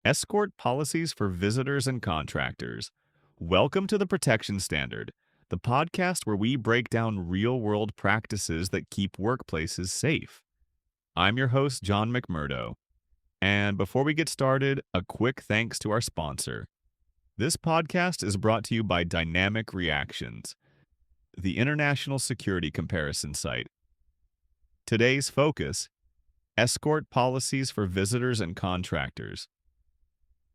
Escort policies for visitors and contractors. Welcome to the Protection Standard, the podcast where we break down real world practices that keep workplaces safe. I'm your host, John McMurdo. And before we get started, a quick thanks to our sponsor. This podcast is brought to you by Dynamic Reactions, the international security comparison site. Today's focus: Escort policies for visitors and contractors.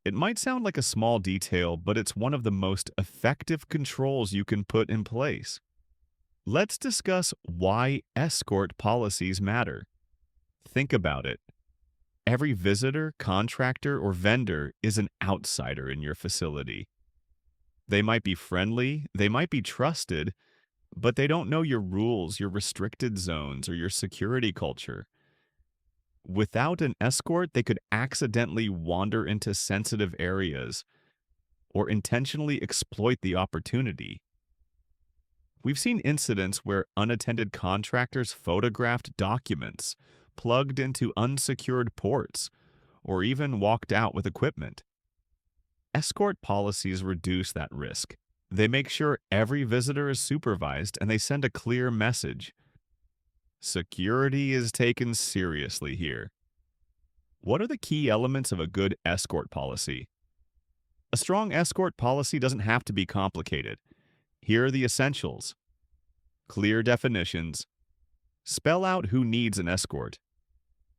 It might sound like a small detail, but it's one of the most effective controls you can put in place. Let's discuss why escort policies matter. Think about it. Every visitor, contractor, or vendor is an outsider in your facility. They might be friendly, they might be trusted, but they don't know your rules, your restricted zones, or your security culture. Without an escort, they could accidentally wander into sensitive areas or intentionally exploit the opportunity. We've seen incidents where unattended contractors photographed documents, plugged into unsecured ports, or even walked out with equipment. Escort policies reduce that risk. They make sure every visitor is supervised and they send a clear message. Security is taken seriously here. What are the key elements of a good escort policy? A strong escort policy doesn't have to be complicated. Here are the essentials: clear definitions. Spell out who needs an escort.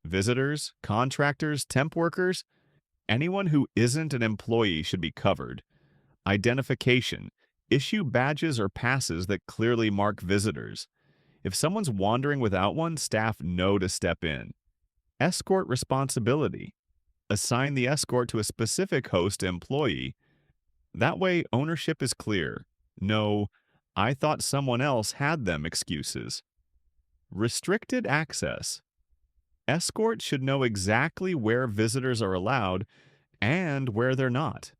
Visitors, contractors, temp workers, anyone who isn't an employee should be covered. Identification. Issue badges or passes that clearly mark visitors. If someone's wandering without one, staff know to step in. Escort responsibility. Assign the escort to a specific host employee. That way, ownership is clear. No, "I thought someone else had them" excuses. Restricted access. Escorts should know exactly where visitors are allowed and where they're not.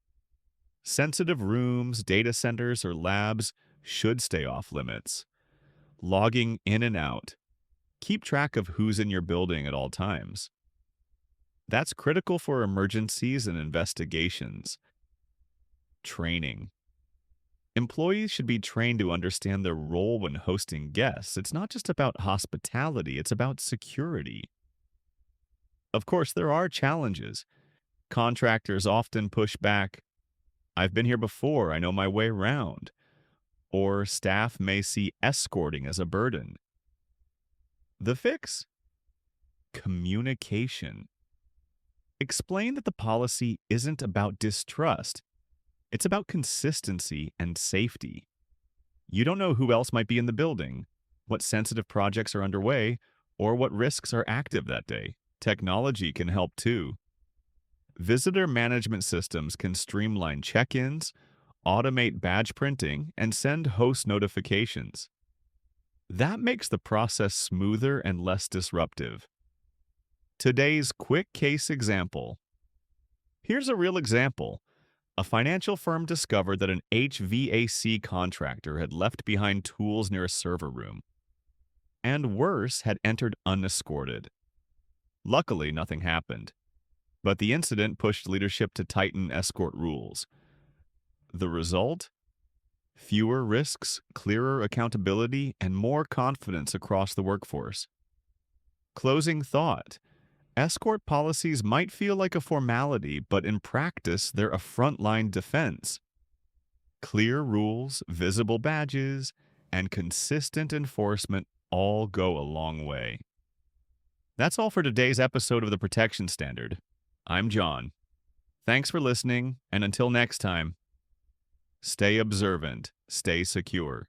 Sensitive rooms, data centers, or labs should stay off limits. Logging in and out. Keep track of who's in your building at all times. That's critical for emergencies and investigations. Training. Employees should be trained to understand their role when hosting guests. It's not just about hospitality, it's about security. Of course, there are challenges. Contractors often push back, "I've been here before, I know my way around." Or staff may see escorting as a burden. The fix? Communication. Explain that the policy isn't about distrust. It's about consistency and safety. You don't know who else might be in the building, what sensitive projects are underway, or what risks are active that day. Technology can help too. Visitor management systems can streamline check-ins, automate badge printing, and send host notifications. That makes the process smoother and less disruptive. Today's quick case example. Here's a real example. A financial firm discovered that an HVAC contractor had left behind tools near a server room, and worse, had entered unescorted. Luckily, nothing happened, but the incident pushed leadership to tighten escort rules. The result? Fewer risks, clearer accountability, and more confidence across the workforce. Closing thought. Escort policies might feel like a formality, but in practice, they're a frontline defense. Clear rules, visible badges, and consistent enforcement all go a long way. That's all for today's episode of the Protection Standard. I'm John. Thanks for listening, and until next time, stay observant, stay secure.